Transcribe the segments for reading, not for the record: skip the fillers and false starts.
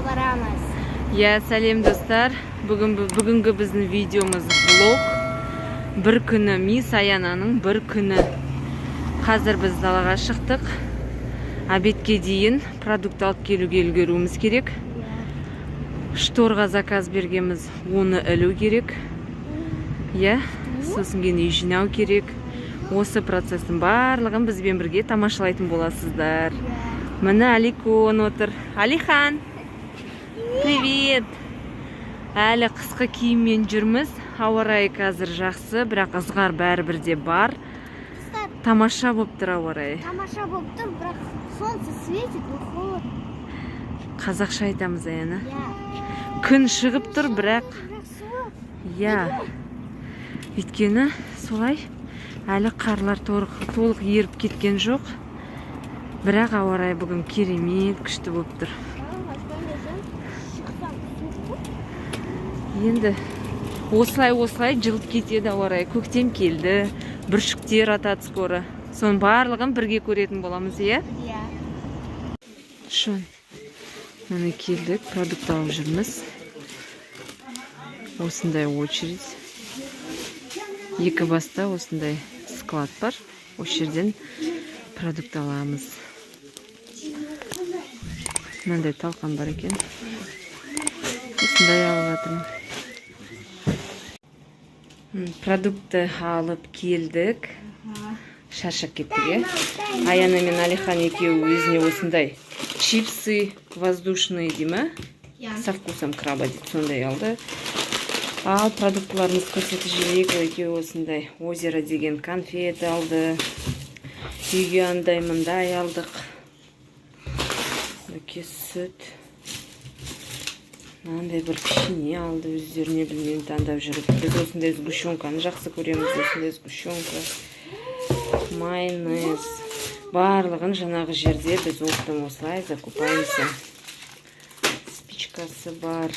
Сауға барамыз. Сәлем достар. Бүгінгі біздің видеомыз блог. Бір күні Мисс Аянаның бір күні. Қазір біз далаға шықтық. Обедке дейін продукт алып келуге үлгеруіміз керек. Шторға заказ бергенбіз, оны ілу керек. Сосын кейін үй жинау керек. Осы процестің барлығын бізбен бірге тамашалайтын боласыздар. Міне Аликон отыр. Алихан! Привет! Әлі қысқы киіммен жүрміз. Ауа райы қазір жақсы, бірақ ызғар бәрібірде бар. Тамаша болып тұр ауа райы. Тамаша болып тұр, бірақ солнце светит, выходит. Қазақша айтамыз, Аяна. Күн шығып тұр, бірақ өйткені солай әлі қарлар толық еріп кеткен жоқ. Бірақ ауа райы бүгін керемет күшті болып тұр. Енді осылай жылып кетеді ауа райы. Көктем келді, бүршіктер атады скоро. Соның барлығын бірге көретін боламыз, Шон, міне келдік, продукт алып жүрміз. Осындай очередь. Екі баста осындай склад бар. Осы жерден продукт аламыз. Мынандай талқан бар екен. Осындай алып жатырмын. Продукты алып келдік. Шаршап кеттік, Аяна мен Алихан екеуі өзіне осындай чипсы воздушные деймі? Со вкусом краба дейді, сондай алды. Ал продуктларымыз көрсетіп жіберейік. Екеуі осындай озеро деген конфет алды. Үйге андай мындай алдық. Өке сүт. Мынандай бір печенье алды, өздеріне білмеймін таңдап жүріп. Біз осындай сгущенканы жақсы көреміз. Осындай сгущенка, майонез. Барлығын жаңағы жерде біз оптом осылай закупаемся. Спичкасы бар.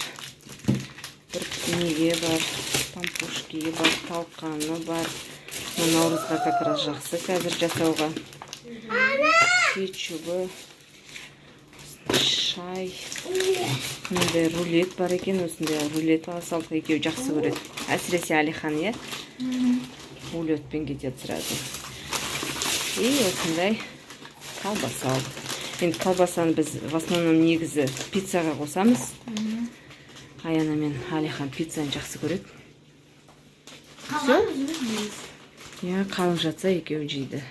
Бір неге бар, пампушки бар, талқаны бар. Наурызға как раз жақсы қазір жасауға. Кетчубы, шай. Мындай рулет бар екен, осындай рулет алсақ екеуі жақсы көреді. Әсіресе Алихан, улетпен кетеді сразу. И осындай колбаса алды. Енді колбасаны біз в основном негізі пиццаға қосамыз. Аяна мен Алихан пиццаны жақсы көреді. Қалың жатса екеуі жейді.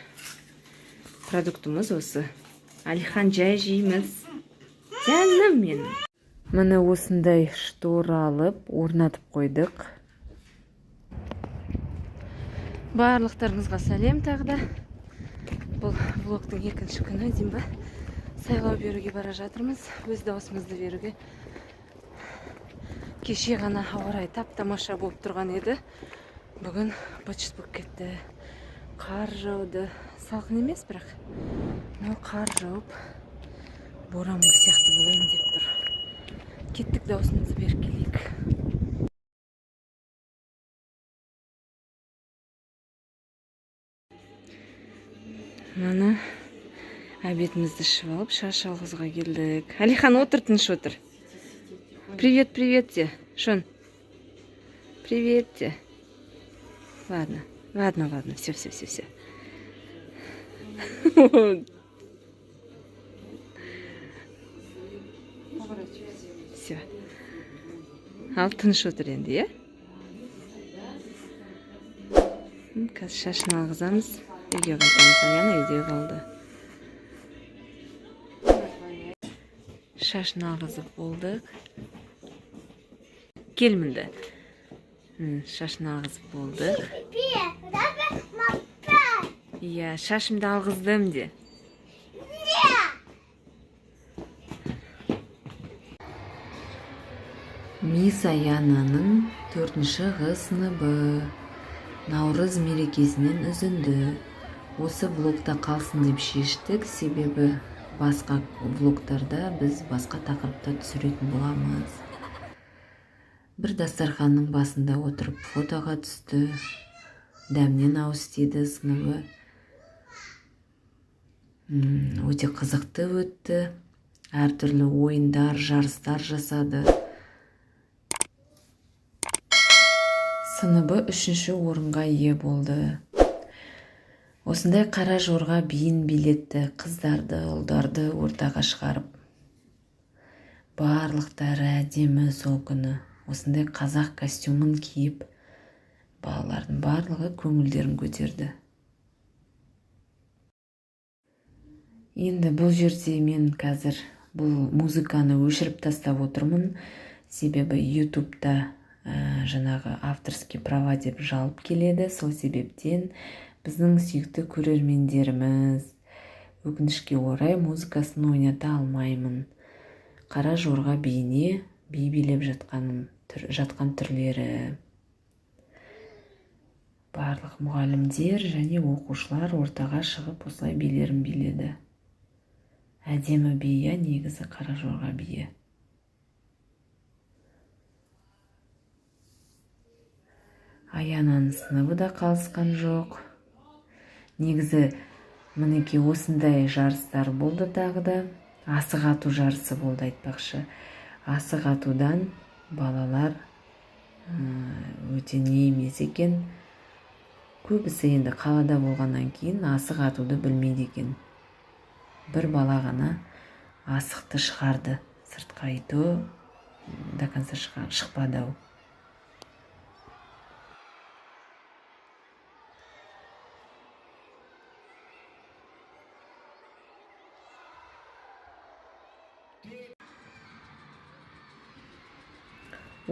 Продуктымыз осы. Алихан жай жейміз. Жаным мен. Міне осындай штор алып, орнатып қойдық. Барлықтарыңызға сәлем тағда. Бұл влогтың екінші күні деймін ба? Сайлау беруге бара жатырмыз. Өз дауысымызды беруге. Кеше ғана ауа райы тап-тамаша болып тұрған еді. Бүгін быт-шыт болып кетті. Қар жауды. Салқын емес бірақ. Қар жауып, боран сияқты болайын деп тұр. Кеттік, дауысымызды беріп келейік. Мана обедімізді ішіп алып, шаш алғызға келдік. Алихан, отыр, тыныш отыр. Привет, де. Шон. Привет, де. Ладно, все. Все. Ал, тыныш отыр енді, Қазір шашын алғызамыз. Үйге қайтамыз. Аяна үйде қалды. Шашын алғызып болдық. Келмінді. Шашын алғызып болдық. Шашымды алғыздым де. Мисс Аянаның 4-ғы сыныбы Наурыз мерекесінен үзінді. Осы блогта қалсын деп шештік, себебі басқа влогтарда біз басқа тақырыпта түсіретін боламыз. Бір дастарханның басында отырып фотоға түсті. Дәмнен ауыз тиді сыныбы. Өте қызықты өтті. әртүрлі ойындар, жарыстар жасады. Сыныбы 3-ші орынға ие болды. Осындай қара жорға биін билетті, қыздарды, ұлдарды ортаға шығарып. Барлықтары әдемі сол күні. Осындай қазақ костюмын киіп, балалардың барлығы көңілдерін көтерді. Енді бұл жерде мен қазір бұл музыканы өшіріп тастап отырмын, себебі YouTube'да жаңағы авторский права деп жалып келеді. Сол себептен біздің сүйікті көрермендеріміз өкінішке орай музыкасын ойната алмаймын. Қара жорға биіне би билеп жатқан түрлері. Барлық мұғалімдер және оқушылар ортаға шығып осылай билерін биледі. Әдемі бие, негізі қара жорға бие. Аянаның сыныбы да қалысқан жоқ. Негізі мінеки осындай жарыстар болды тағы да. Асық ату жарысы болды айтпақшы. Асық атудан балалар өте не емес екен. Көбісі енді қалада болғаннан кейін асық атуды білмейді екен. Бір бала ғана асықты шығарды. Сыртқа айту до конца шықпады.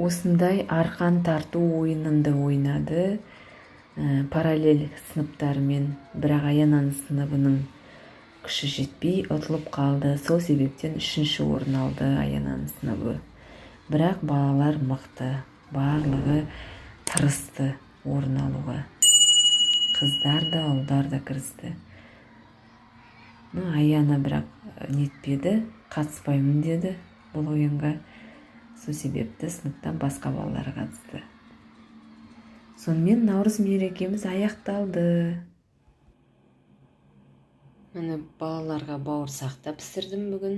Осындай арқан тарту ойынынды ойнады параллель сыныптарымен, бірақ Аянаның сыныбының күші жетпей ұтылып қалды. Сол себептен 3-ші орын алды Аянаның сыныбы. Бірақ балалар мықты, барлығы тырысты орын алуға. Қыздар да, ұлдар да кірісті. Аяна бірақ нетпеді, қатыспаймын деді бұл ойынға. Сол себепті сыныптан басқа балалар қатысты. Сонымен наурыз мерекеміз аяқталды. Міне балаларға бауырсақты пісірдім бүгін.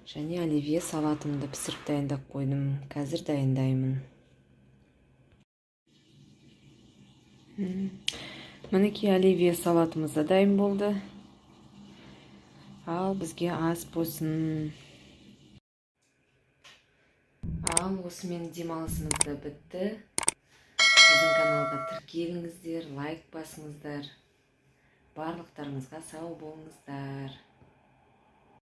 Және оливье салатымды пісіріп дайындап қойдым. Қазір дайындаймын. Мінеки оливье салатымыз да дайын болды. Ал бізге ас болсын. Ал осымен демалысымыз да бітті. Біздің каналға тіркеліңіздер, лайк басыңыздар. Барлықтарыңызға сау болыңыздар.